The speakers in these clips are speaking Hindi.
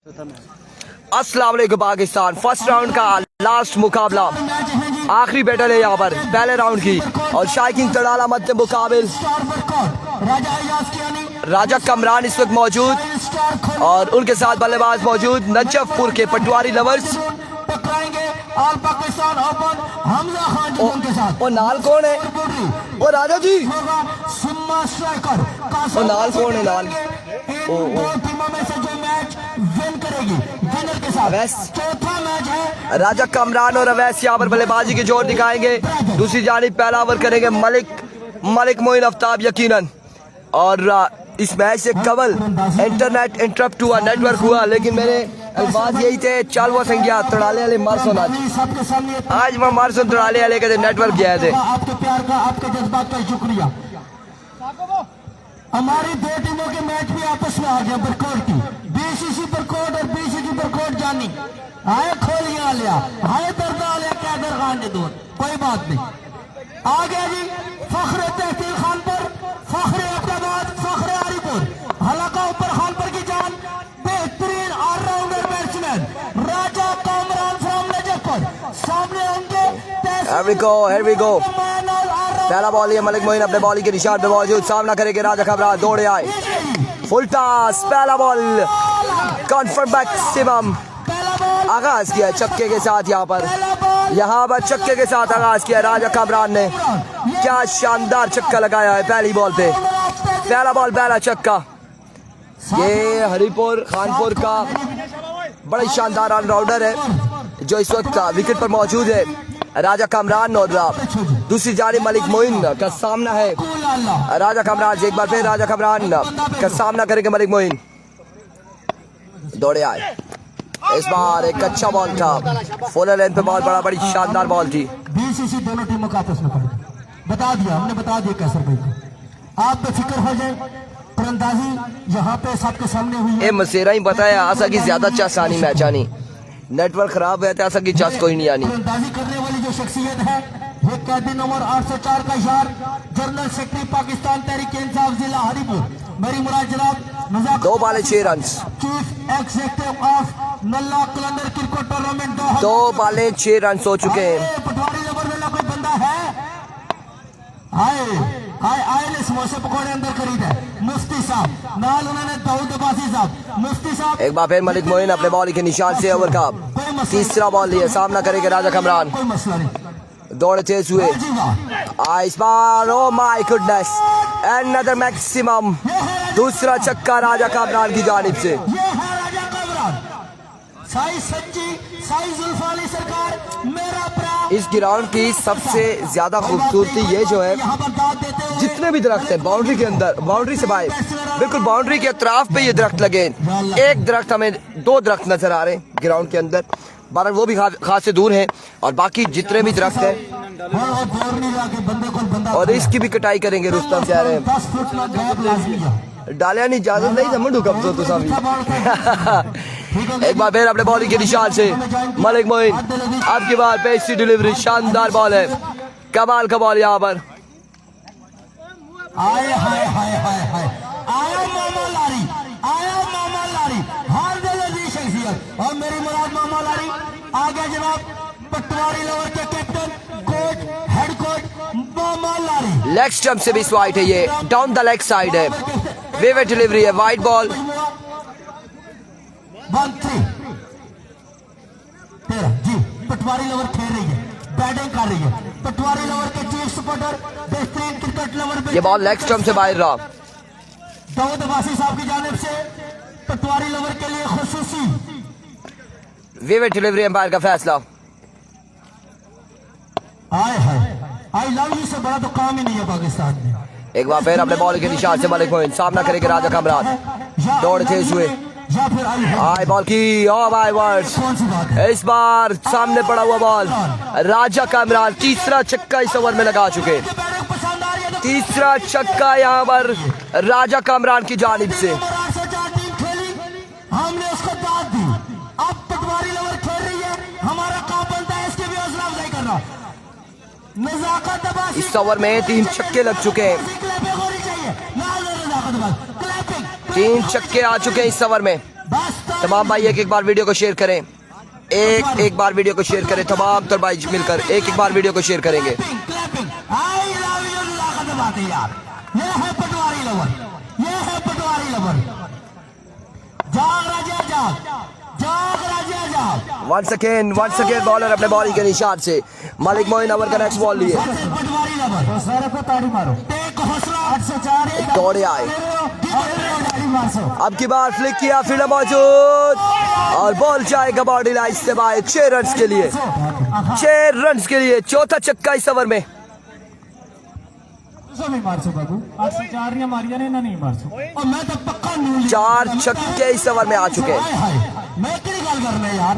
अस्सलाम वालेकुम पाकिस्तान। फर्स्ट राउंड का लास्ट मुकाबला, आखिरी बैटल है यहाँ पर पहले राउंड की। और शायकीन तड़ाला मध्य मुकाबिल राजा कमरान इस वक्त मौजूद और उनके साथ बल्लेबाज मौजूद नजफपुर के पटवारी लवर्स। और नाल कौन है? ओ राजा जी, और नाल कौन है? नाल अवैस, राजा कमरान और अवैस यहाँ पर बल्लेबाजी के जोर दिखाएंगे। दूसरी जानिब पहला ओवर करेंगे मलिक मोइन आफ्ताब यकीनन। और इस मैच से कबल इंटरनेट इंटरप्ट हुआ, नेटवर्क हुआ, लेकिन मेरे अल्फाज यही थे, चल वो संख्या तड़ाले वाले मारसोन आज वह मारसोन तड़ाले वाले के नेटवर्क गए थे। आपके प्यार का, आपके जज्बात का शुक्रिया। हमारी दो टीमों के मैच भी आपस में आ गया। बरकोट की बीसीसी बरकोट और बीसीसी बरकोट जानी आए खोलिया लिया, आए दर्दा लिया, क्या दरगान दे दो, कोई बात नहीं। आ गया जी फख्र तहसील खान पर, फख्र अहमदाबाद, फख्र आरिपुर, हलाका ऊपर खानपुर की जान, बेहतरीन all rounder batsman Raja Kamran from Najafpur सामने होंगे। Here we go. पहला बॉल है, मलिक मोइन अपने बॉलिंग के निशान पे मौजूद, सामना करेंगे राजा कमरान। दौड़े आए, फुल टॉस, पहला बॉल कॉन्फर्म मैक्सिमम। आगाज किया छक्के के साथ, यहाँ पर छक्के के साथ आगाज किया राजा कमरान ने। क्या शानदार छक्का लगाया है पहली बॉल पे, पहला बॉल पहला छक्का। ये हरिपुर खानपुर का बड़ा ही शानदार ऑलराउंडर है जो इस वक्त विकेट पर मौजूद है, राजा कमरान। और दूसरी जानिब मलिक मोइन का सामना है राजा कमरान से। एक बार फिर राजा कमरान का सामना करेंगे मलिक मोइन। दौड़े आए, इस बार एक अच्छा बॉल था, फुल लेंथ पे बॉल, बड़ी शानदार बॉल थी। बीसीसी दोनों टीमों का आपस में बता दिया, हमने बता दिया कैसर भाई को, आप बेफिक्र हो जाए। तीरंदाजी यहाँ पे सबके सामने हुई है। मसेरा ही बताया आशा की ज्यादा चस आनी मैच आनी, नेटवर्क खराब है आशा की चस कोई नहीं आनी। तीरंदाजी करने वाली जो शख्सियत है, ये कैदी नंबर 804 का इशार, जनरल सेक्रेटरी पाकिस्तान तहरीक इंसाफ जिला हरिपुर, मेरी मुराद जनाब 2 ball 6 run, chief executive of Nalla Qalandar cricket tournament 2 ball 6 run हो चुके हैं। पटवारी नंबर वाला कोई बंदा है? आए ने समोसे पकौड़े अंदर खरीद है मुफ्ती साहब, नाल उन्होंने दाऊद अब्बासी साहब, मुफ्ती साहब। एक बार फिर मलिक मोइन अपने बॉल के निशान से ओवर का तीसरा बॉल लिए, सामना करेंगे राजा कमरान। कोई मसला नहीं, दौड़े तेज हुए, इस बार oh my goodness, another maximum, दूसरा छक्का राजा कमरान की जानिब से। ये है राजा कमरान, साई सच्ची, साई जुल्फाली सरकार, मेरा प्यार। इस ग्राउंड की सबसे ज्यादा खूबसूरती ये जो है, जितने भी दरख्त हैं बाउंड्री के अंदर, बाउंड्री से बाहर, बिल्कुल बाउंड्री के अतराफ पे ये दरख्त लगे। एक दरख्त हमें, 2 दरख्त नजर आ रहे हैं ग्राउंड के अंदर, बारह वो भी खास से दूर हैं, और बाकी जितने भी दरख्त हैं, और इसकी भी कटाई करेंगे। रुस्तम कह रहे हैं डालिया नहीं, इजाजत नहीं था मुंडू कब तो साहब। एक बार फिर अपने बॉलिंग के निशान से मलिक मोइन, अब की बार पेस डिलीवरी, शानदार बॉल है, कमाल का बॉल यहाँ पर। आया मामा लारी, आया मामा लारी, हार दिल शख्सियत, और मेरी मुराद मामा लारी आ गया जनाब, पटवारी लवर के कैप्टन, कोच, हेड कोच मामा लारी। लेग स्टंप से भी स्वाइट है, ये डाउन द लेग साइड है, विविड डिलीवरी है, वाइड बॉल। 1-3 तेरा जी, पटवारी लवर खेल रही है, बैटिंग कर रही है, पटवारी लवर के चीफ सपोर्टर, बेहतरीन क्रिकेट लवर। ये बॉल लेग स्टंप से बाहर रहा, दाऊद अब्बासी साहब की जानिब से पटवारी लवर के लिए खुसूसी विविड डिलीवरी, एम्पायर का फैसला। आई लव यू से बड़ा तो काम ही नहीं है पाकिस्तान में। एक बार फिर अपने बॉल के निशान से मलिक मोइन, सामना करेंगे राजा कमरान। दौड़ तेज हुए, आई बॉल की, इस बार सामने पड़ा हुआ बॉल, राजा कमरान तीसरा छक्का इस ओवर में लगा चुके, तीसरा छक्का यहाँ पर राजा कमरान की जानिब से। हमने उसको दाद दी, अब पटवारी लवर खेल रही है, हमारा काम बनता है इसकी भी हौसला अफजाई करना। इस ओवर में 3 छक्के लग चुके हैं, 3 छक्के आ चुके हैं इस ओवर में। तमाम भाई एक बार वीडियो को शेयर करें, एक बार वीडियो को शेयर करें, तमाम तर भाई मिलकर एक बार वीडियो को शेयर करेंगे। ये है पटवारी लवर, ये है पटवारी लवर। जाग राजा जाग, जाग राजा जाग। वंस अगेन बॉलर अपने बॉलिंग के निशान से मलिक मोइन ओवर का नेक्स्ट बॉल लिए पटवारी लवर, सारे को ताड़ी मारो। टेक हौसला 804 दौड़े आए, अब की बार फ्लिक किया, फील्डर मौजूद और बॉल जाएगा बॉडी लाइन से बाहर 6 रन के लिए, 6 रन के लिए चौथा छक्का इस ओवर में। नहीं मार सो बाबू, 804 या मारिया ने ना नहीं मार सो। और मैं तो पक्का न्यूज़ 4 छक्के इस ओवर में आ चुके हैं। मैं क्या गल करना यार,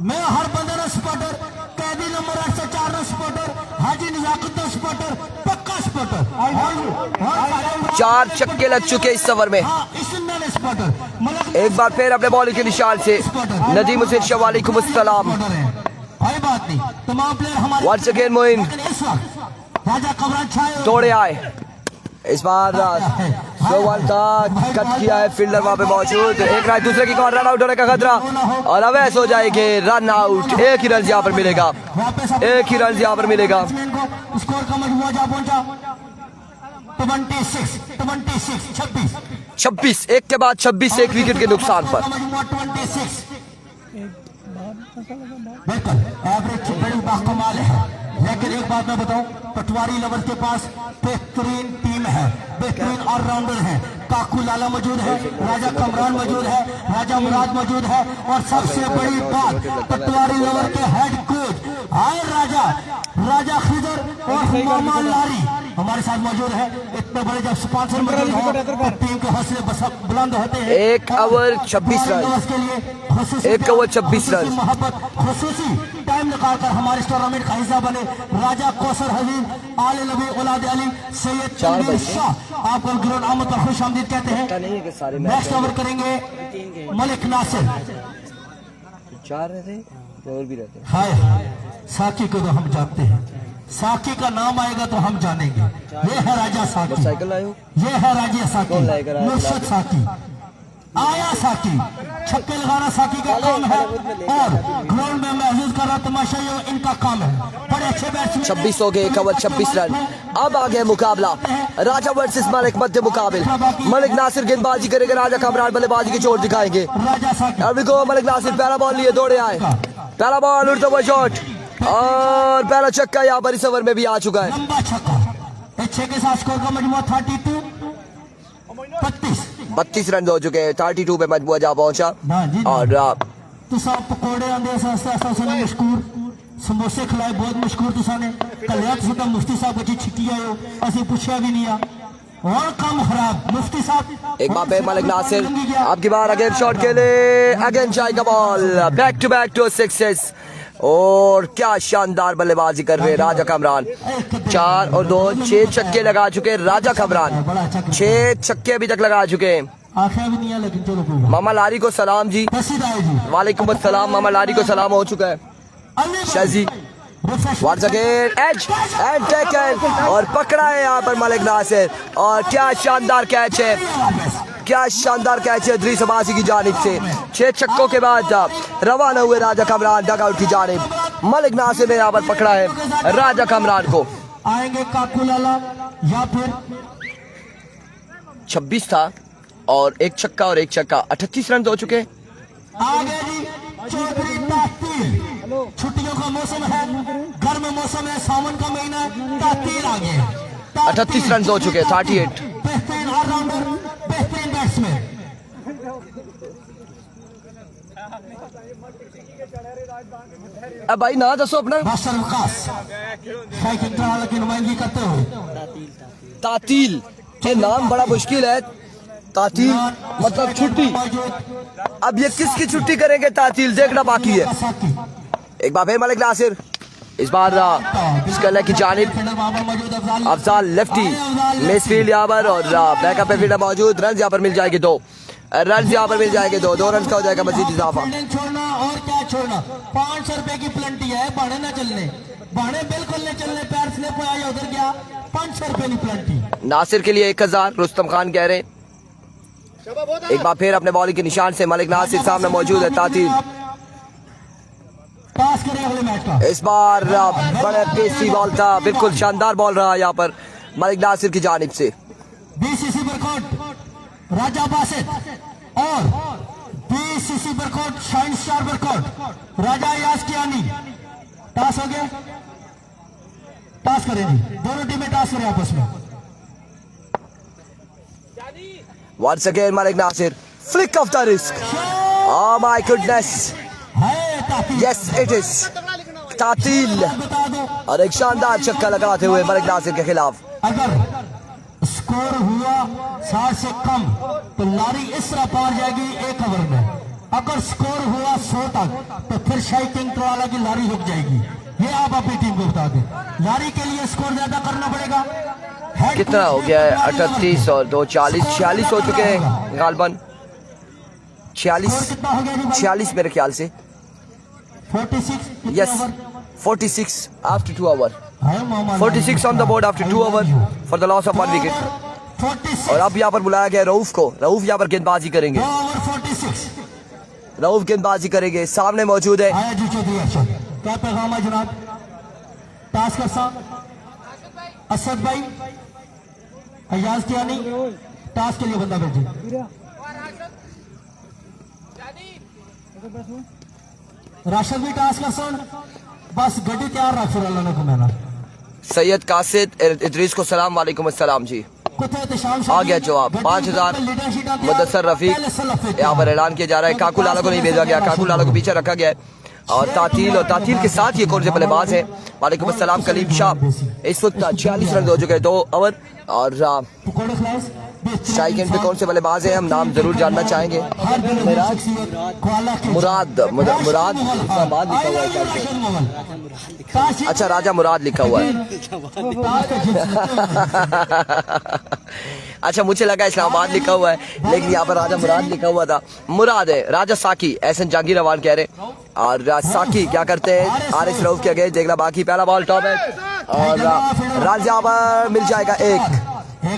मैं हर बंदे ना स्पॉटर, कैदी नंबर 804 ना स्पॉटर, हाजी नजाकत ना स्पॉटर, पक्का स्पॉटर। 4 छक्के लग चुके इस ओवर में। इसमें ना स्पॉटर एक बार फिर अपने बॉलिंग के निशान से नदीम हुसैन शाह वालेकुम अस्सलाम। कोई बात नहीं, तमाम प्लेयर हमारे वंस अगेन मोइन इस वक्त राजा कमरान छाए दौड़े आए, इस बार सोवन था, कट किया है, फील्डर वहां पे मौजूद, एक राय दूसरे की कॉर्नर आउट होने का खतरा और अवैस हो जाएंगे रन आउट। एक ही रन यहाँ पर मिलेगा, एक ही रन यहाँ पर मिलेगा। स्कोर का मजमूआ जा पहुंचा 26, 26 एक के बाद 26 एक विकेट के नुकसान पर। 26 बिल्कुल एवरेज बड़ी बाकमाल है, लेकिन एक बात मैं बताऊं, पटवारी लवर्स के पास बेहतरीन टीम है, बेहतरीन ऑलराउंडर है। काकू लाला मौजूद है, राजा कमरान मौजूद है, राजा मुराद मौजूद है और सबसे बड़ी बात पटवारी लवर के हेड कोच आए राजा खिदर और मामा लारी हमारे साथ मौजूद है। इतने बड़े जब स्पॉन्सर मौजूद हो तो टीम के हौसले बुलंद होते हैं। 1 ओवर 26 रन, के लिए 1 ओवर 26 रन। मोहब्बत खुसूसी टाइम निकालकर हमारे इस टूर्नामेंट का हिस्सा बने राजा कौसर हबीब, आले नबी औलाद अली, सैयद तनवीर शाह, आपको ग्राउंड आमद पर खुश आमदीद कहते हैं। नेक्स्ट ओवर करेंगे मलिक नासिर। 4 रहते और भी रहते। हाय साकी को तो हम जानते हैं, साकी का नाम आएगा तो हम जानेंगे। ये है राजा साकी, साइकिल लायो, ये है राजा साकी, मुर्शद साकी, आया साकी। छक्के लगाना साकी का काम है और ग्राउंड में महसूस कर रहा तमाशा इनका काम है। बड़े अच्छे बैट्समैन 26 हो गए, 1 ओवर 26 रन। अब आगे मुकाबला राजा वर्सेस मलिक, मध्य मुकाबिल। मलिक नासिर गेंदबाजी करेंगे, राजा कमरान बल्लेबाजी की चोट दिखाएंगे। राजा साकी अभी को मलिक नासिर पहला बॉल लिए दौड़े आए, पहला बॉल उड़ता हुआ शॉट और पहला छक्का यहाँ पर इस ओवर में भी आ चुका है। लंबा छक्का, 6 के साथ स्कोर का मजमूआ 32, 32 रन हो चुके हैं, 32 पे मजबूआ जा पहुंचा। और तो सब पकौड़े आंदे सस्ते मशहूर समोसे खिलाए, बहुत मशहूर तुसाने कल्याण सुधा मुफ्ती साहब को छिट्टी आए हो, असि पूछा भी नहीं और काम खराब मुफ्ती साहब। एक बार पे मलिक नासिर आपकी बार अगेन शॉट के लिए, अगेन जाएगा ball, back to back 2 sixes और क्या शानदार बल्लेबाजी कर रहे हैं राजा कमरान। 4 और 2 6 छक्के लगा चुके राजा कमरान, 6 छक्के अभी तक लगा चुके हैं। आखिर भी नहीं है लेकिन चलो कोई बात। मामा लारी को सलाम जी, वालेकुम अस्सलाम। मामा लारी को सलाम हो चुका है। Shaji once again edge and tackle और पकड़ा है यहाँ पर मलिक नासिर और क्या शानदार कैच है, क्या शानदार कैच है इदरीस अब्बासी की जानिब से। 6 छक्कों के बाद रवाना हुए राजा कमरान डगआउट की जानिब। मलिक नासिर ने यहाँ पर पकड़ा है राजा कमरान को। आएंगे काकू लाला या फिर 26 था और 1 छक्का और 1 छक्का, 38 रन हो चुके। आगे जी चौधरी तातील, छुट्टियों का मौसम है, गर्म मौसम है, सावन का महीना है, तातील आ गए। 38 रन हो चुके, 38। बेहतरीन ऑलराउंडर, बेहतरीन बैट्समैन। अब भाई ना दसो अपना बादशाह विकास साइकिल ट्रायल की नुमाइंदगी करते हुए तातील, ये नाम बड़ा मुश्किल है। तातील मतलब छुट्टी। अब ये किसकी छुट्टी करेंगे तातील, देखना बाकी है। एक बार फिर मलिक नासिर, इस बार स्कलर की जानिब अफजाल लेफ्टी मिसफील्ड यहाँ पर और बैकअप पे फील्डर मौजूद। रन यहाँ पर मिल जाएंगे 2 रन, यहाँ पर मिल जाएंगे 2 रन का हो जाएगा मजीद इजाफा। छोड़ना और क्या छोड़ना, 500 रुपए की प्लेंटी है, बाणे ना चलने, बाणे बिल्कुल नहीं चलने, पैर स्लिप हो आया उधर गया, 500 रुपए की प्लेंटी। नासिर के लिए 1000, रुस्तम खान कह रहे हैं एक बार फिर अपने बॉलिंग के निशान से मलिक नासिर सामने मौजूद है। तातील पास करें अगले मैच का। इस बार बड़े पेसी बॉल था, बिल्कुल शानदार बॉल रहा यहाँ पर मलिक नासिर की जानिब से। बीसीसी बरकोट राजा बासित और BCC Barkot shine star Barkot Raja Yas Kiyani. Toss हो गया, टॉस करें जी, दोनों टीमें टॉस करें आपस में। Once again Malik Nasir, flick of the wrist. Oh my goodness. Yes it is. तातील बता दो, और एक शानदार छक्का लगाते हुए मलिक नासिर के खिलाफ। अगर स्कोर हुआ 60 से कम तो लारी इस तरह पार जाएगी 1 ओवर में। अगर स्कोर हुआ 100 तक तो फिर शाही किंग वाला की लारी रुक जाएगी। ये आप अपनी टीम को बता दें। लारी के लिए स्कोर ज्यादा करना पड़ेगा। कितना हो गया है? 38 और 2 40 46 हो चुके हैं गालबन। 46 मेरे ख्याल से। 46 Yes, 46 after 2 hours. 46 on the board after 2 hours for the loss of 1 wicket. 46 और अब यहाँ पर बुलाया गया रऊफ को। रऊफ यहाँ पर गेंदबाजी करेंगे। 2 ओवर 46। रऊफ गेंदबाजी करेंगे। सामने मौजूद है आया जी चौधरी अरशद, क्या पैगाम है जनाब? टास्कर साहब, असद भाई, अयाज कियानी, टास्क के लिए बंदा भेजिए। राशिद भी टास्क कर बस गड्डी तैयार रख फिर अल्लाह ने को मैंने सैयद कासिद इदरीस को सलाम वालेकुम अस्सलाम जी। आ गया जवाब 5000। मुदस्सर रफीक यहाँ पर ऐलान किया जा रहा है। काकू लाला को नहीं भेजा गया, काकू लाला को पीछे रखा गया है। और तातील के साथ ये कौन से बल्लेबाज है? वालेकुम अस्सलाम कलीम शाह। इस वक्त 46 रन हो चुके हैं 2 ओवर। और स्ट्राइक एंड पे कौन से बल्लेबाज हैं हम नाम जरूर जानना चाहेंगे। मुराद इस्लामाबाद लिखा हुआ है। अच्छा राजा मुराद लिखा हुआ है। अच्छा मुझे लगा इस्लामाबाद लिखा हुआ है, लेकिन यहाँ पर राजा मुराद लिखा हुआ था। मुराद है राजा साकी, एहसन जहांगीर रवान कह रहे। और साकी क्या करते हैं? आरिस रऊफ के अगेंस्ट देखना बाकी। पहला बॉल टॉप है और रन यहाँ पर मिल जाएगा।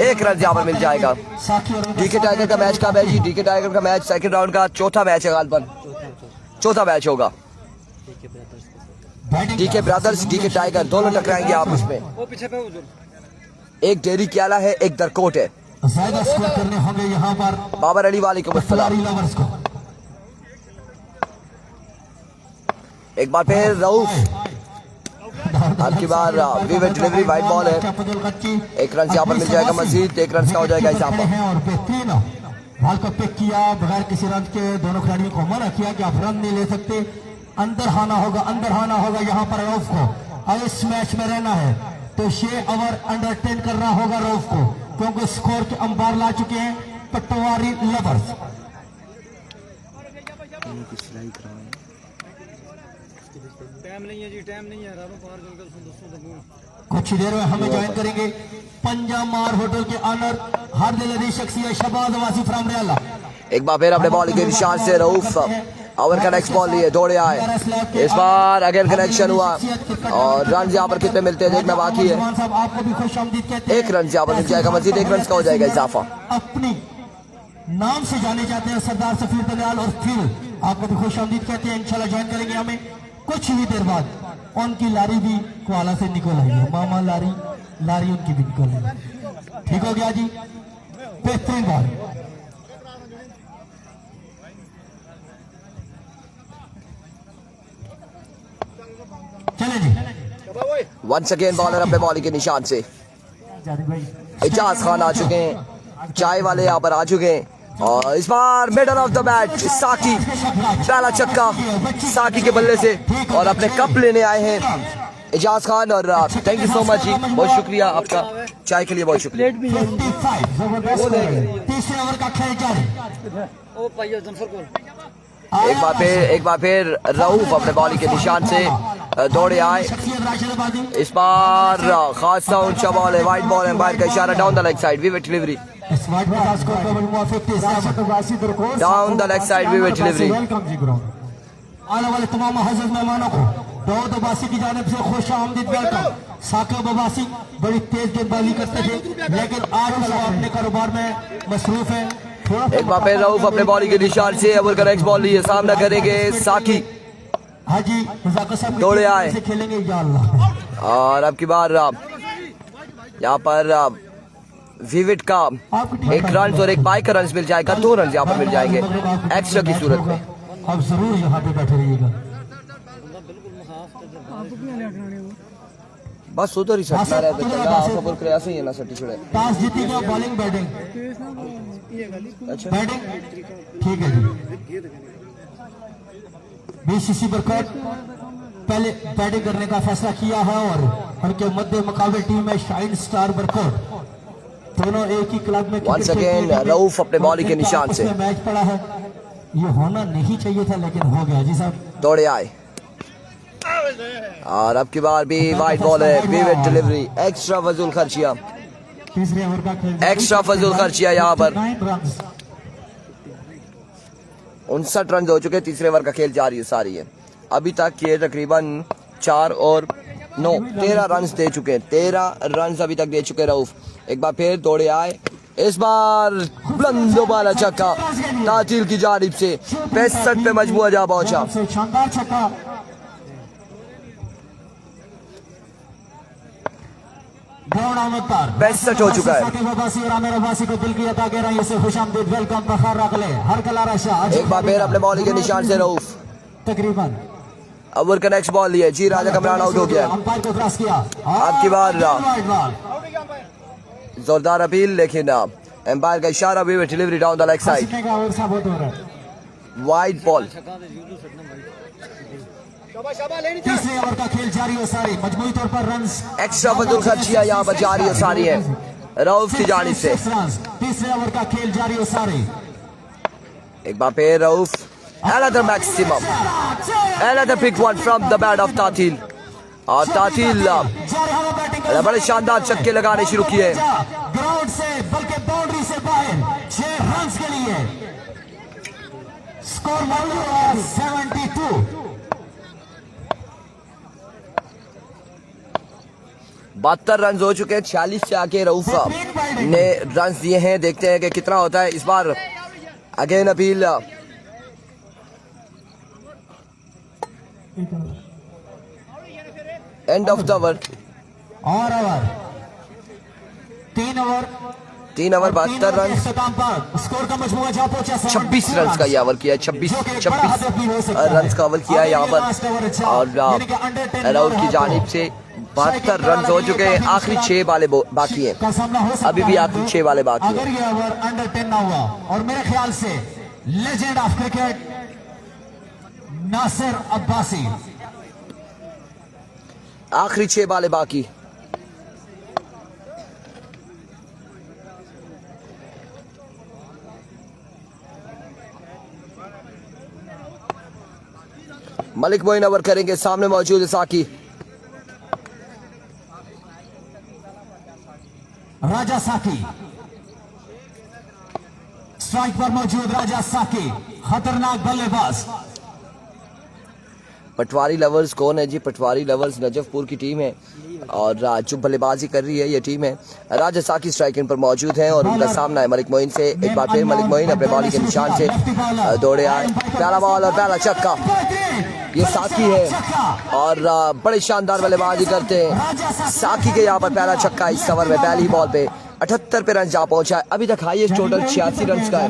एक रन यहाँ पर मिल जाएगा। डीके टाइगर का मैच कब है जी? डीके टाइगर का मैच सेकंड राउंड का चौथा मैच है गालबन। चौथा मैच होगा। डीके ब्रदर्स डीके टाइगर दोनों टकराएंगे आपस में। एक डेरी क्याला है, एक दरकोट है। ज्यादा स्कोर करने होंगे यहाँ पर बाबर अली वालेकुम अस्सलाम। एक बार फिर रऊफ, आपकी बार विवेट डिलीवरी वाइट बॉल है। एक रन यहाँ पर मिल जाएगा मजीद। 1 रन का हो जाएगा इजाफा। और बेहतरीन बॉल को पिक किया बगैर किसी रन के। दोनों खिलाड़ियों को मना किया कि आप रन नहीं ले सकते। अंदर आना होगा यहाँ पर रऊफ को। और इस मैच में रहना है तो 6 ओवर अंडर 10 करना होगा रऊफ को, क्योंकि स्कोर के अंपायर ला चुके हैं पटवारी लवर्स। टाइम नहीं है जी, टाइम नहीं है। कुछ ही देर में हमें ज्वाइन करेंगे पंजाब मार होटल के ऑनर हर दिल अजीज शख्सियत शहबाज वासी फ्रॉम रियाला। एक बार फिर अपने बॉलिंग के निशान से रऊफ ओवर का नेक्स्ट बॉल लिए दौड़े आए। इस बार अगेन कनेक्शन हुआ और रन यहाँ पर कितने मिलते हैं देखना बाकी है। आपको भी खुश आमदीद कहते हैं। 1 रन यहाँ पर मिल जाएगा मजीद। 1 रन का हो जाएगा इजाफा। अपनी नाम से जाने जाते हैं सरदार सफीर दलाल और फिर आपको भी खुश आमदीद कहते हैं। इंशाल्लाह ज्वाइन करेंगे हमें कुछ ही देर बाद। उनकी लारी भी कोआला से निकल आई है। मामा लारी उनकी भी निकल आई है। ठीक हो गया जी, बेहतरीन बॉल। चले जी। वंस अगेन बॉलर अपने बॉलिंग के निशान से। इजाज खान आ चुके हैं, चाय वाले यहाँ पर आ चुके हैं। और इस बार मिडल ऑफ द मैच साकी, पहला छक्का साकी के बल्ले से और अपने कप लेने आए हैं इजाज खान। और थैंक यू सो मच जी, बहुत शुक्रिया आपका, चाय के लिए बहुत शुक्रिया। 55 तीसरे ओवर का खेल जारी। एक बार फिर रऊफ अपने बॉलिंग के निशान से दौड़े आए। इस बार खासा ऊंचा बॉल है, वाइड बॉल है, बाहर का इशारा डाउन द लेग साइड विवेट delivery. Down the leg side विवेट डिलीवरी। आने वाले तमाम हज़रत मेहमानों को दाऊद अब्बासी की जानिब से खुश आमदीद वेलकम। साकिब अब्बासी बड़ी तेज गेंदबाजी करते थे, लेकिन आज वो अपने कारोबार में मसरूफ है। एक बार फिर रऊफ अपने बॉलिंग के निशान से ओवर का नेक्स्ट बॉल लिए सामना करेंगे साकी। हाजी मुजाकर साहब दौड़े आए। से खेलेंगे इंशाअल्लाह। और अब की बार यहाँ पर विविड का एक रन और एक बाई का रन मिल जाएगा, 2 रन यहाँ पर मिल जाएंगे एक्स्ट्रा की सूरत में। अब जरूर यहाँ पे बैठे रहिएगा। बस उधर ही सटना रहता है ना, सफर करे ऐसे ही है ना सटी छुड़े। टॉस जीतेगा बॉलिंग बैटिंग? अच्छा बैटिंग ठीक है जी। बीसीसी बरकत पहले बैटिंग करने का फैसला किया है और उनके मध्य मुकाबले टीम है शाइन स्टार बरकत। दोनों एक ही क्लब में Once again, रऊफ अपने बॉलिंग के निशान से। मैच पड़ा है, ये होना नहीं चाहिए था लेकिन हो गया जी साहब। दौड़े आए और अब की बार भी वाइड बॉल है, विविड डिलीवरी, एक्स्ट्रा फजूल खर्चिया, तीसरे ओवर का खेल एक्स्ट्रा फजूल खर्चिया यहाँ पर। 59 रन हो चुके, तीसरे ओवर का खेल जारी सारी है। अभी तक ये तकरीबन 4 और 9 13 रन दे चुके हैं, 13 रन अभी तक दे चुके रऊफ। एक बार फिर दौड़े आए, इस बार बुलंद वाला छक्का तातील की जानिब से 65 पे मजबूर जा पहुंचा। शानदार छक्का। ग्राउंड आमद पर 65 हो चुका है। को दिल की अता कह रहा है, खुशामदीद वेलकम बखार रखले हर कलारा शाह। एक बार फिर अपने बॉलिंग के निशान से रऊफ। तकरीबन ओवर का नेक्स्ट बॉल लिए जी राजा कमरान आउट हो गया। अंपायर को क्रॉस किया। आपकी बार वाइड बॉल। जोरदार अपील, लेकिन एम्पायर का इशारा भी delivery down the leg side, सीखने का ओवर सा बहुत हो रहा है। Wide ball. तीसरे ओवर का खेल जारी हो सारी, मजमूई तौर पर रन एक्स्ट्रा फजूल खर्चिया यहाँ पर जारी हो सारी है रऊफ की जानिब से। तीसरे ओवर का खेल जारी हो सारी। एक बार फिर Rauf, another maximum, another big one from the bat of तातील। और तातील बड़े शानदार छक्के लगाने शुरू किए। ग्राउंड से बल्कि बाउंड्री से बाहर 6 रन के लिए स्कोर 72। 72 रन हो चुके हैं, 46 से आके रऊफ ने रन दिए हैं। देखते हैं कि कितना होता है इस बार। Again appeal, end of the over. और ओवर 3 ओवर 72 रन, स्कोर का मजमूआ जा पहुंचा 26 रन का ये ओवर किया है, 26 रन का ओवर किया है यहाँ पर। और रऊफ की जानिब से 72 रन हो चुके हैं, आखिरी 6 वाले बाकी हैं, अभी भी आखिरी 6 वाले बाकी अगर हैं। ये ओवर अंडर 10 ना हुआ और मेरे ख्याल से legend of cricket Nasir Abbasi, आखिरी 6 वाले बाकी। मलिक मोइन ओवर करेंगे, सामने मौजूद है साकी। राजा साकी स्ट्राइक पर मौजूद, राजा साकी खतरनाक बल्लेबाज। पटवारी लवर्स कौन है जी? पटवारी लवर्स नजफपुर की टीम है और जो बल्लेबाजी कर रही है ये टीम है। राजा साकी स्ट्राइकिंग पर मौजूद है और उनका सामना है मलिक मोइन से। एक बार फिर मलिक मोइन अपने बॉलिंग के निशान से दौड़े आए, पहला बॉल और पहला छक्का, ये साकी है और बड़े शानदार बल्लेबाजी करते हैं साकी के। यहाँ पर पहला छक्का इस ओवर में, पहली बॉल पे 78 पे रन जा पहुंचा है। अभी तक हाईएस्ट टोटल 86 रन का है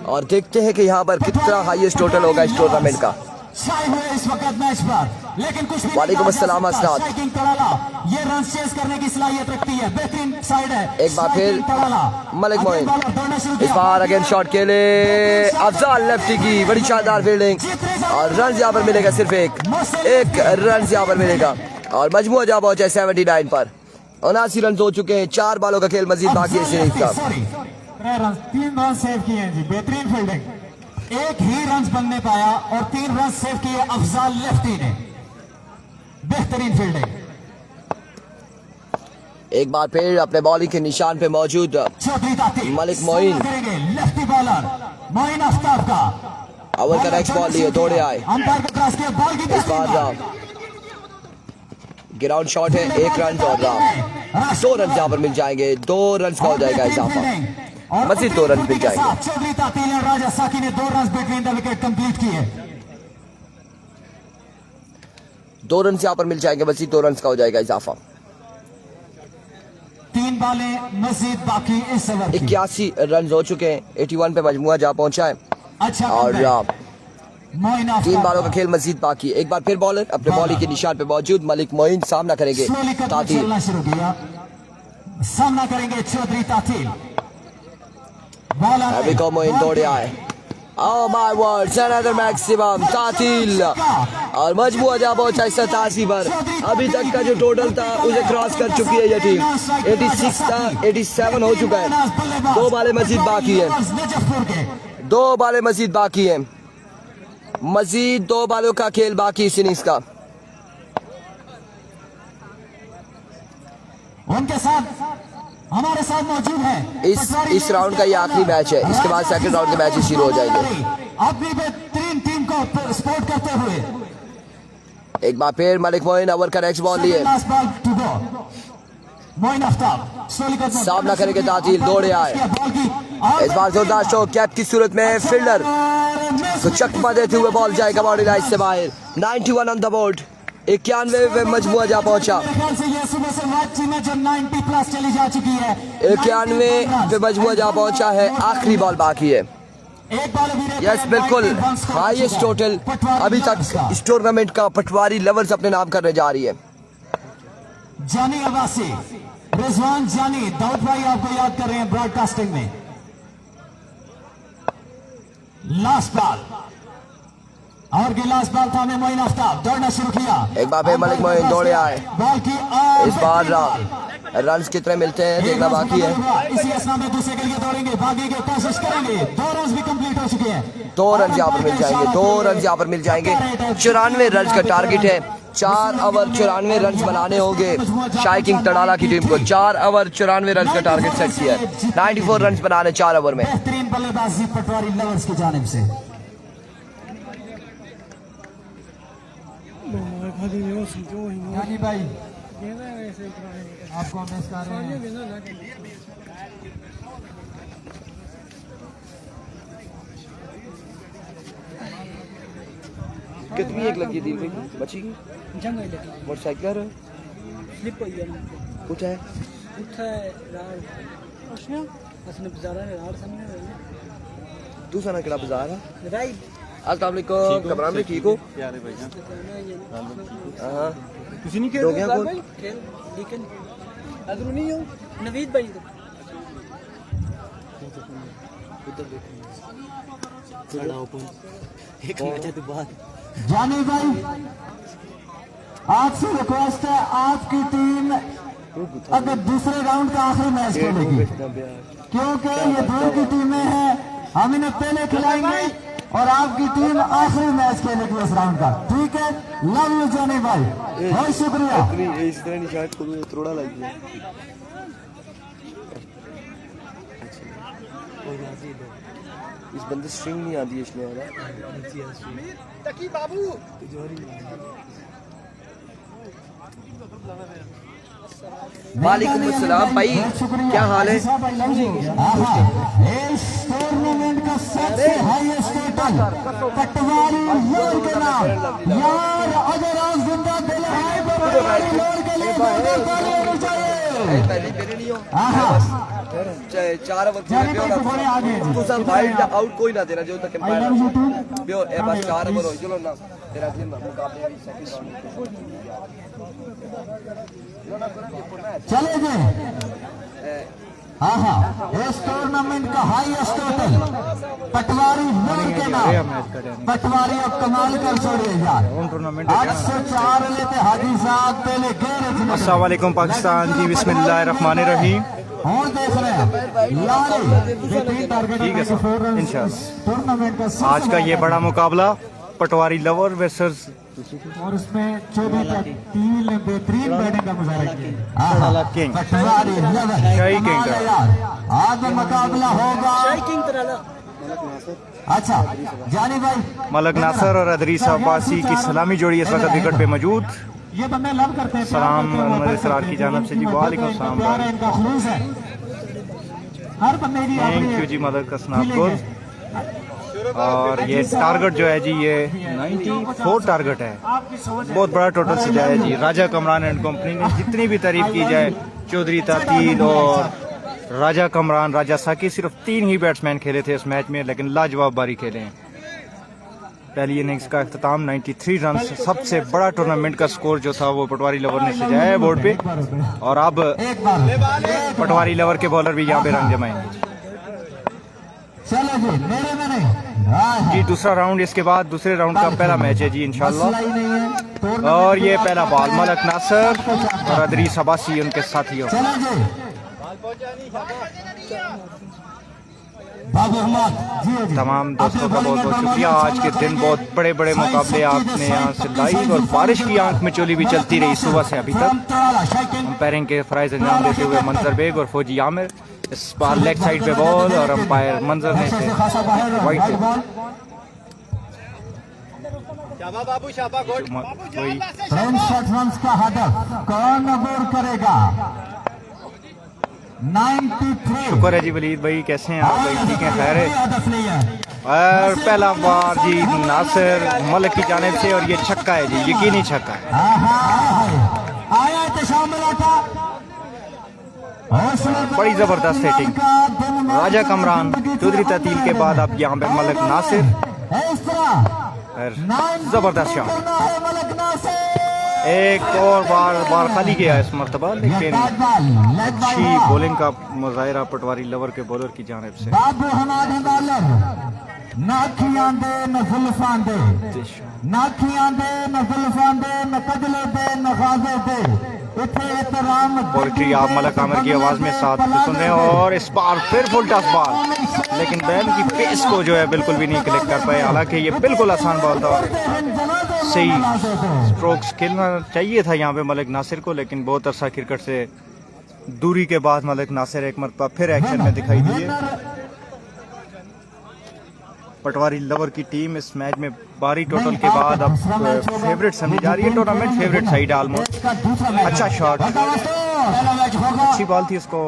और देखते हैं कि यहाँ पर कितना हाईएस्ट टोटल होगा इस टूर्नामेंट का। इस वक्त मैच पर, लेकिन कुछ वालेकुम अस्सलाम अस्ताद। ये रन चेस करने की सलाहियत रखती है, बेहतरीन साइड है। एक बार फिर मलिक मोइन, इस बार अगेन शॉट के लिए अफजाल लेफ्टी की बड़ी शानदार फील्डिंग और रन यहाँ पर मिलेगा, सिर्फ एक रन यहाँ पर मिलेगा और मजमूआ जा पहुंचा है 79 पर। 79 रन हो चुके हैं, 4 बालों का खेल मजीद बाकी है सीरीज का। 3 रन सेव किए हैं जी, बेहतरीन फील्डिंग, एक ही रन बनने पाया और 3 रन सेव किए अफजाल लेफ्टी ने, बेहतरीन फील्डिंग। एक बार फिर अपने बॉलिंग के निशान पे मौजूद मलिक मोइन, लेफ्टी बॉलर मोइन आफ्ताब का ओवर का नेक्स्ट बॉल लिए दौड़े आए। अंपायर को क्रॉस किया, बॉल की इस बार ग्राउंड शॉट है, 1 रन और 2 रन यहाँ पर मिल जाएंगे, 2 रन का हो जाएगा इजाफा। और मजीद 2 रन मिल जाएंगे। चौधरी तातील और राजा साकी ने 2 run between the wicket complete किए। 2 रन यहाँ पर मिल जाएंगे, मजीद 2 रन का हो जाएगा इजाफा। 3 बॉलें मजीद बाकी इस ओवर की। 81 रन हो चुके हैं, 81 पे मजमुआ जा पहुंचा है अच्छा और मोइन 3 बालों का खेल मजीद बाकी। एक बार फिर बॉलर अपने बॉलिंग के निशान पे मौजूद मलिक मोइन सामना करेंगे तातील। चलना शुरू किया, सामना करेंगे चौधरी तातील। बॉलर मोइन दौड़े आए। Oh my word, another maximum तातील और मजमुआ जा पहुंचा 87 पर। अभी तक का जो टोटल था उसे क्रॉस कर चुकी है ये टीम। 86 था, 87 हो चुका है। 2 बालें मजीद बाकी है, 2 बालें मजीद बाकी है, मजीद 2 बालों का खेल बाकी इस इनिंग्स का। उनके साथ हमारे साथ मौजूद है इस राउंड का ये आखिरी मैच है, इसके बाद सेकंड राउंड के मैचेस शुरू हो जाएंगे। अपनी बेहतरीन टीम को सपोर्ट करते हुए एक बार फिर मलिक मोइन ओवर का नेक्स्ट बॉल लिए मोइन आफ्ताब सामना करेंगे तातील। दौड़े आए, इस बार जोरदार स्ट्रोक कैप की सूरत में फील्डर को चकमा देते हुए बॉल जाएगा बाउंड्री लाइन से बाहर। 91 ऑन द बोर्ड, 91 पे मजमुआ जा पहुंचा। 91 पे मजमुआ जा पहुंचा है, आखिरी बॉल बाकी है। यस बिल्कुल, हाईएस्ट टोटल अभी तक इस टूर्नामेंट का पटवारी लवर्स अपने नाम करने जा रही है। जानी अब्बासी, रिजवान जानी, दाऊद भाई आपको याद कर रहे हैं ब्रॉडकास्टिंग में। लास्ट बॉल और की लास्ट बॉल था में मोइन आफ्ताब दौड़ना शुरू किया। एक बार फिर मलिक मोइन दौड़े आए। बॉल की इस बार रन्स कितने मिलते हैं देखना बाकी है। इसी असना में दूसरे के लिए दौड़ेंगे, भागेंगे, कोशिश करेंगे। 2 रन भी कंप्लीट हो चुके हैं। 2 रन यहाँ पर मिल जाएंगे, 2 रन यहाँ पर मिल जाएंगे। 94 रन का टारगेट है। 4 ओवर 94 रन बनाने होंगे शाही किंग तड़ाला की टीम को। 4 ओवर 94 रन का टारगेट सेट किया है। 94 रन बनाने 4 ओवर में। बेहतरीन बल्लेबाजी पटवारी लवर्स की जानिब से। यानी भाई आपको मिस कर रहे हैं। कितनी एक लगी थी बची की मोटरसाइकिल स्लिप होई है कुछ है उठा राड असने बाजार में राड सामने दूसरा ना किड़ा बाजार है। राइट अस्सलाम वालेकुम, कमरान में ठीक हो? प्यारे भाईजान हाँ किसी नहीं हो गया कौन? खेल लेकिन अगर नहीं हो नवीद भाई खड़ा ओपन एक मैच के बाद जानी भाई आपसे रिक्वेस्ट है, आपकी टीम अगर दूसरे राउंड का आखिरी मैच खेलेगी क्योंकि ये दूर की टीमें हैं, हम इन्हें पहले खिलाएंगे और आपकी टीम आखिरी मैच खेलेगी इस राउंड का। ठीक है, लव यू जानी भाई, बहुत शुक्रिया। इस तरह निशान को थोड़ा लगी इस बंदे स्ट्रिंग नहीं आती इसमें वालेकुम अस्सलाम भाई, क्या हाल है? इस टूर्नामेंट का सबसे हाईएस्ट टोटल पटवारी लोर के नाम यार, अगर आप जिंदा दिल है तो पटवारी लोर के लिए बोलना चाहिए। आहा 4 ओवर तू सब वाइल्ड आउट कोई ना देना जो तक बियो ए बस 4 ओवर हो चलो ना तेरा दिन मुकाबले में सेकंड राउंड चले गए। हाँ इस टूर्नामेंट का हाईएस्ट टोटल पटवारी लोर के नाम, पटवारी अब कमाल कर छोड़िए यार। 804 लेते हाजी साहब पहले गए। अस्सलाम वालेकुम पाकिस्तान जी, बिस्मिल्लाहिर्रहमानिर्रहीम। और देख रहे हैं लारे ठीक है सर, इंशाल्लाह टूर्नामेंट का आज का ये बड़ा मुकाबला पटवारी लवर वर्सेस और उसमें 24 ने बेहतरीन बैटिंग का मुजाहरा किया। किंग पटवारी लवर शाही किंग का। यार आज मुकाबला होगा। किंग तराला अच्छा जानी भाई, मलक नासर और अदरीस अब्बासी की सलामी जोड़ी इस वक्त विकेट पे मौजूद। ये बंदे लव करते हैं, सलाम मोहम्मद इसरार की जानिब से जी, वालेकुम सलाम। प्यार है, इनका खुलूस है। हर बंदे की थैंक यू जी मदद का स्नापगोल। और ये टारगेट जो है जी ये 94 टारगेट है, बहुत बड़ा टोटल सजा है जी। राजा कमरान एंड कंपनी ने जितनी भी तारीफ की जाए, चौधरी तातील और राजा कमरान, राजा साकी, सिर्फ 3 ही बैट्समैन खेले थे इस मैच में, लेकिन लाजवाब बारी खेले हैं। पहली इनिंग्स का अख्ताम 93 रन, सबसे बड़ा टूर्नामेंट का स्कोर जो था वो पटवारी लवर ने सजाया है बोर्ड पे। और अब पटवारी लवर के बॉलर भी यहाँ पे रंग जमाएंगे चलो जी, मेरे में नहीं जी। दूसरा राउंड, इसके बाद दूसरे राउंड का पहला मैच है जी इंशाल्लाह। और ये पहला बॉल मलक नासिर और अदरीस अब्बासी उनके साथियों। चलो जी, बाबू अहमद जी, तमाम दोस्तों का बहुत बहुत शुक्रिया। आज के दिन बहुत बड़े बड़े मुकाबले आपने यहाँ से लाइव, और बारिश की आंख में चोली भी चलती रही सुबह से अभी तक। अंपायरिंग के फराइज अंजाम देते हुए मंजर बेग और फौजी आमिर। इस बार लेग साइड पे बॉल और अंपायर मंजर ने इसे वाइट का हदफ कौन अबूर करेगा? 93। शुक्र है जी वलीद भाई, कैसे हैं आप भाई? ठीक है, खैर है। हदफ नहीं है। और पहला बार जी नासिर मलिक की जानिब से, और ये छक्का है जी, यकीनी छक्का है। आया इंतशाम मिला था, बड़ी जबरदस्त सेटिंग। राजा कमरान, चौधरी तातील के बाद अब यहाँ पे मलिक नासिर, इस तरह जबरदस्त शॉट। एक और बार खाली गया इस मरतबा, लेकिन अच्छी बॉलिंग का मुजाहिरा पटवारी लवर के बॉलर की जानिब से। बाबू हमारे बॉलर नाखियां दे न जुल्फां दे, नाखियां दे न जुल्फां दे, न कजले दे न गाजे दे, इथे एहतराम। पोइट्री आप मलक आमिर की आवाज में साथ सुन रहे हैं। और इस बार फिर फुल टॉस बॉल, लेकिन बैल की पेस को जो है बिल्कुल भी नहीं क्लिक कर पाए। हालांकि ये बिल्कुल आसान बॉल था, सही स्ट्रोक्स खेलना चाहिए था यहाँ पे मलिक नासिर को, लेकिन बहुत अरसा क्रिकेट से दूरी के बाद मलिक नासिर एक मरतबा फिर एक्शन में दिखाई दिए। पटवारी लवर की टीम इस मैच में बारी टोटल के बाद अब फेवरेट समझी जा रही है, टूर्नामेंट फेवरेट साइड ऑलमोस्ट। अच्छा शॉट, अच्छी बॉल थी, उसको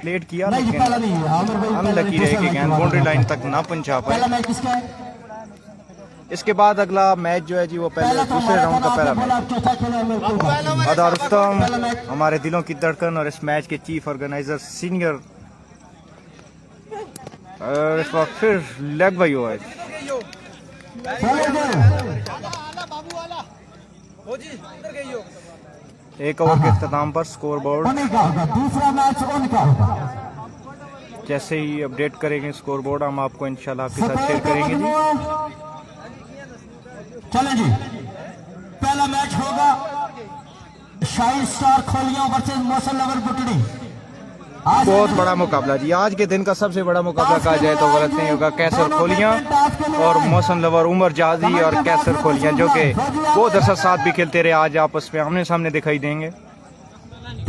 प्लेट किया, लेकिन अनलकी रहे कि गेंद बाउंड्री लाइन तक ना पहुंचा पाए। इसके बाद अगला मैच जो है जी वो पहले दूसरे राउंड का पहला मैच। अदा रुस्तम हमारे दिलों की धड़कन और इस मैच के चीफ ऑर्गेनाइजर सीनियर, और इस वक्त फिर लेग बाई हुआ है। एक ओवर के इख्तिताम पर स्कोर बोर्ड दूसरा मैच उनका होगा। जैसे ही अपडेट करेंगे स्कोर बोर्ड, हम आपको इंशाल्लाह आपके साथ शेयर करेंगे जी। चलें जी, पहला मैच होगा शाही स्टार खोलियां वर्सेस मौसम लवर बुटड़ी। बहुत बड़ा मुकाबला जी, आज के दिन का सबसे बड़ा मुकाबला कहा जाए तो गलत नहीं होगा। कैसर खोलियां और मौसम लवर उमर जाजी और कैसर खोलियां, जो कि बहुत अरसा साथ भी खेलते रहे, आज आपस में आमने सामने दिखाई देंगे।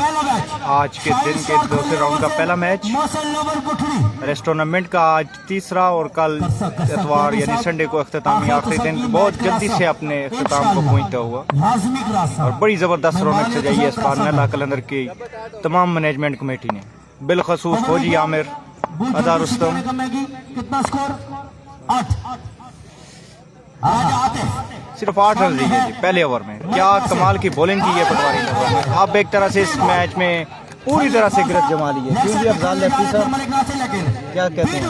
आज के दिन के दूसरे राउंड का पहला मैच इस टूर्नामेंट का आज तीसरा, और कल इतवार यानी संडे को अख्तामी आखिरी दिन बहुत जल्दी से अपने अख्ताम को पहुंचता हुआ। और बड़ी जबरदस्त रौनक सजाई है इस बार नला कलंदर की तमाम मैनेजमेंट कमेटी ने, बिलखसूस फौजी आमिर, अदा रुस्तम। कितना स्कोर? 8। सिर्फ 8 रन दिए जी पहले ओवर में। क्या कमाल की बॉलिंग की है पटवारी ने। आप एक तरह से इस मैच में पूरी तरह से गिरफ्त जमा ली है, क्योंकि अफजाल लेफ्टी साहब क्या कहते हैं,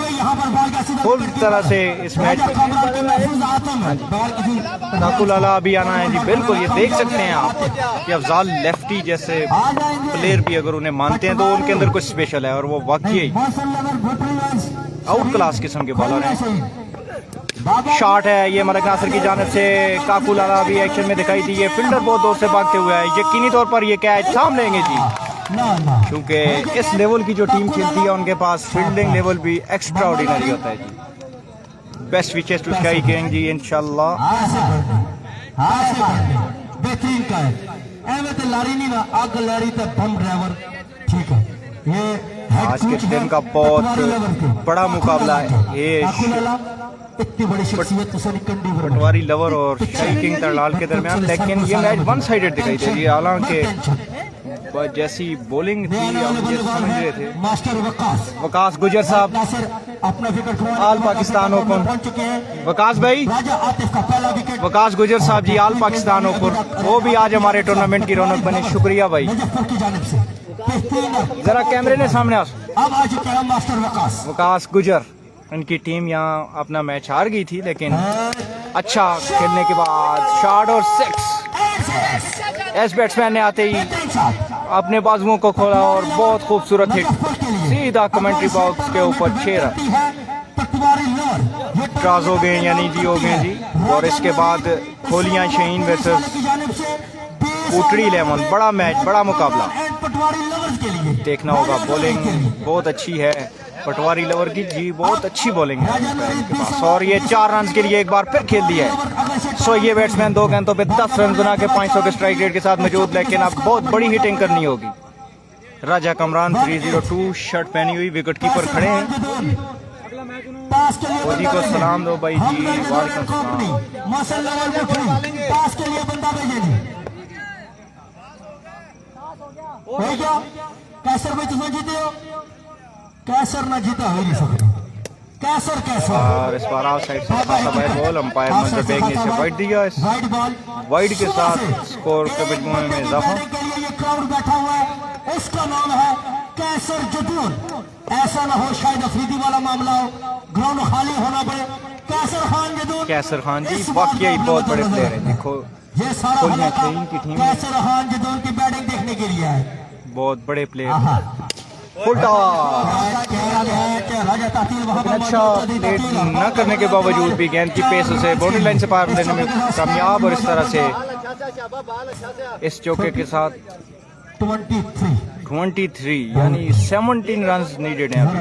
फुल तरह से इस मैच में नाकुलाला अभी आना है जी। बिल्कुल ये देख सकते हैं आप कि अफजाल लेफ्टी जैसे प्लेयर भी अगर उन्हें मानते हैं तो उनके अंदर कुछ स्पेशल है, और वो वाकई आउट क्लास किस्म के बॉलर हैं। शॉट है ये मलिक नासिर की जानिब से, काकुलाला भी एक्शन में दिखाई दी है। फील्डर बहुत दूर से भागते हुए है, यकीनी तौर पर ये कैच साम लेंगे जी, क्योंकि इस लेवल की जो टीम खेलती है उनके पास फील्डिंग लेवल भी एक्स्ट्रा ऑर्डिनरी होता है जी। Best wishes to Sky King ji इंशाल्लाह। बेहतरीन का है, एवं तो लारी नहीं ना, आग लारी तो बम ड्राइवर। ठीक है, ये आज के दिन का बहुत बड़ा मुकाबला है। ये इतनी बड़ी शख्सियत हुसैन कंडी वर्मा। पटवारी लवर और शाही किंग तरलाल के दरमियान, लेकिन ये मैच वन साइडेड दिखाई दे रही है। हालांकि जैसी बॉलिंग थी हम ये समझ रहे थे। मास्टर वकास वकास गुजर साहब नासिर अपना विकेट आल पाकिस्तान ओपन। पहुंच चुके हैं। वकास भाई, राजा आतिफ का पहला विकेट वकास गुजर साहब जी आल पाकिस्तान ओपन, वो भी आज हमारे टूर्नामेंट की रौनक बने। शुक्रिया भाई। मुजफ्फर की जानिब से बेहतरीन। जरा कैमरे ने सामने आ। अब आ चुके हैं मास्टर वकास। वकास गुजर, इनकी टीम यहाँ अपना मैच हार गई थी, लेकिन अच्छा खेलने के बाद शॉट और सिक्स। एस बैट्समैन ने आते ही अपने बाजुओं को खोला और बहुत खूबसूरत हिट सीधा कमेंट्री बॉक्स के ऊपर 6 रन। ड्रॉज हो गए यानी जी हो गए जी। और इसके बाद खोलियां शहीन वर्सेस पुटड़ी 11, बड़ा मैच, बड़ा मुकाबला देखना होगा। बॉलिंग बहुत अच्छी है पटवारी लवर की जी, बहुत अच्छी बॉलिंग है इनके पास। और ये 4 रन के लिए एक बार फिर खेल दिया है। सो ये बैट्समैन 2 गेंदों पे 10 रन बना के 500 के स्ट्राइक रेट के साथ मौजूद, लेकिन अब बहुत बड़ी हिटिंग करनी होगी। राजा कमरान 302 शर्ट पहनी हुई विकेट कीपर खड़े हैं। जी को सलाम दो भाई जी। वालेकुम सलाम। कैसर भाई तुम जीते हो? कैसर ना जीता हो नहीं सकता। कैसर कैसर। और इस बार आउट साइड से खासा बैट बॉल, अंपायर मंजर बेग ने इसे वाइड दिया। इस वाइड के साथ स्कोर के मजमूए में इजाफा। ये क्राउड बैठा हुआ है, उसका नाम है कैसर जदून। ऐसा ना हो शायद अफरीदी वाला मामला हो, ग्राउंड खाली होना पड़े। कैसर खान जदून, कैसर खान जी वाकई बहुत बड़े प्लेयर हैं। देखो ये सारा खोलियां हल्का खेल की टीम में कैसर खान जदून की बैटिंग देखने के लिए है। बहुत बड़े प्लेयर। आहा। Full toss. अच्छा प्लेट न करने के बावजूद भी गेंद की पेस उसे बाउंड्री लाइन से पार लेने में कामयाब, और इस तरह से इस चौके के साथ 23 यानी 17 रन नीडेड हैं अभी।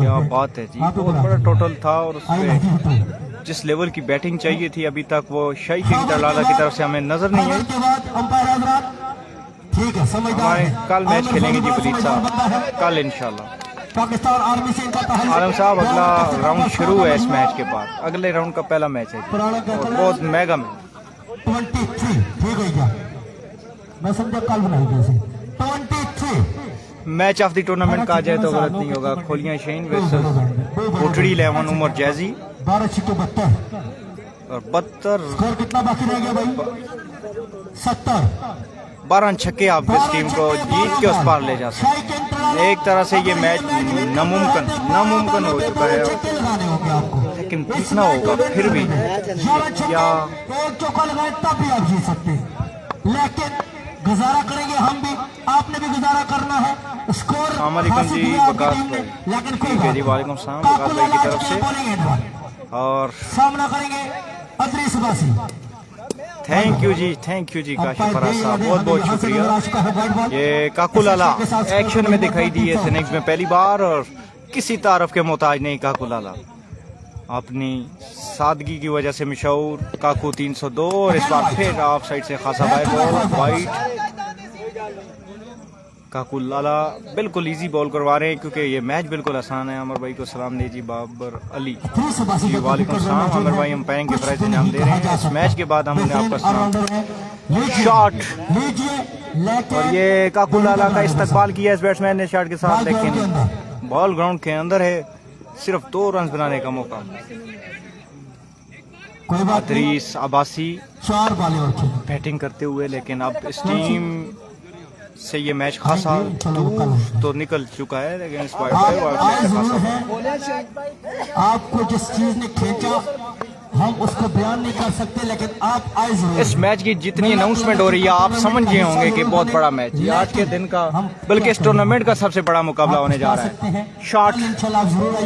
क्या बात है जी, बहुत बड़ा टोटल था। और उसमें जिस लेवल की बैटिंग चाहिए थी अभी तक वो शाही किंग तरलाला की तरफ से हमें नजर नहीं आई। ठीक है, समझदार है। कल मैच खेलेंगे जी वलीद साहब, कल इंशाल्लाह। पाकिस्तान आर्मी से इनका तहल्लुक। आलम साहब अगला राउंड शुरू है इस मैच के बाद, अगले राउंड का पहला मैच है जी। और बहुत मेगा मैच। 23 ठीक है क्या? मैं समझा कल बनाई जैसे 23 मैच ऑफ द टूर्नामेंट कहा जाए तो गलत नहीं होगा। खोलियां शहीन वर्सेस पुटड़ी 11 उमर जैजी 12 छिक्के 72 और 72 स्कोर कितना बाकी रह गया भाई? 70 12 छक्के आप इस टीम को जीत के उस पार ले जा सकते हैं। एक तरह से ये मैच नामुमकिन हो चुका है, लेकिन जीतना होगा फिर भी। या एक चौका लगाए तब भी आप जीत सकते हैं, लेकिन गुजारा करेंगे हम भी, आपने भी गुजारा करना है। स्कोर वालेकुम जी वकास भाई, लेकिन ठीक है जी। वालेकुम सलाम वकास भाई की तरफ से। और सामना करेंगे अदरीस अब्बासी। थैंक यू जी काशिफ फराज साहब, बहुत बहुत शुक्रिया। ये काकुलाला एक्शन में दिखाई दी है इनिंग्स में पहली बार, और किसी तारफ के मोहताज नहीं काकुलाला। अपनी सादगी की वजह से मशहूर काकू 302, और इस बार फिर ऑफ साइड से खासा बॉल वाइड। काकुलाला बिल्कुल इजी बॉल करवा रहे हैं क्योंकि ये मैच बिल्कुल आसान है। अमर भाई को सलाम दीजिए। बाबर अली जी वालेकुम सलाम। अमर भाई अंपायरिंग के प्राइज अंजाम दे रहे हैं। इस मैच के बाद हमने आपका सलाम। शॉट, और ये काकुलाला का इस्तकबाल किया इस बैट्समैन ने शॉट के साथ, लेकिन बॉल ग्राउंड के अंदर है। सिर्फ 2 रन बनाने का मौका। अदरीस अब्बासी 4 बालें और खेले। बैटिंग करते हुए, लेकिन अब इस टीम से ये मैच खासा दूर तो निकल चुका है, लेकिन इस बार आपको जिस चीज ने खींचा हम उसको बयान नहीं कर सकते, लेकिन आप आए जरूर। इस मैच की जितनी अनाउंसमेंट हो रही है आप समझ गए होंगे कि बहुत बड़ा मैच है आज के दिन का, बल्कि इस टूर्नामेंट का सबसे बड़ा मुकाबला होने जा रहा है। शॉट,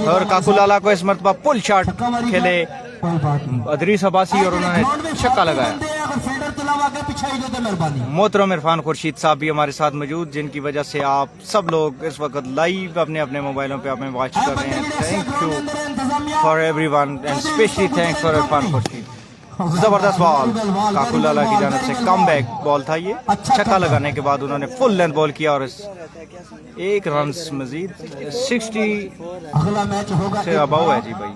और काकुलाला को इस मरतबा पुल शॉट खेले अदरीस अब्बासी, और उन्होंने छक्का लगाया। मोहतरम इरफान खुर्शीद साहब भी हमारे साथ मौजूद, जिनकी वजह से आप सब लोग इस वक्त लाइव अपने अपने मोबाइलों पे हमें वॉच कर रहे हैं। Thank you for everyone and specially thanks for Irfan Khurshid. जबरदस्त बॉल काकुलाला की जानिब से कमबैक बॉल था ये। छक्का लगाने के बाद उन्होंने फुल लेंथ बॉल किया और एक रन मजीद 60 अगला मैच होगा से अबाव है जी भाई।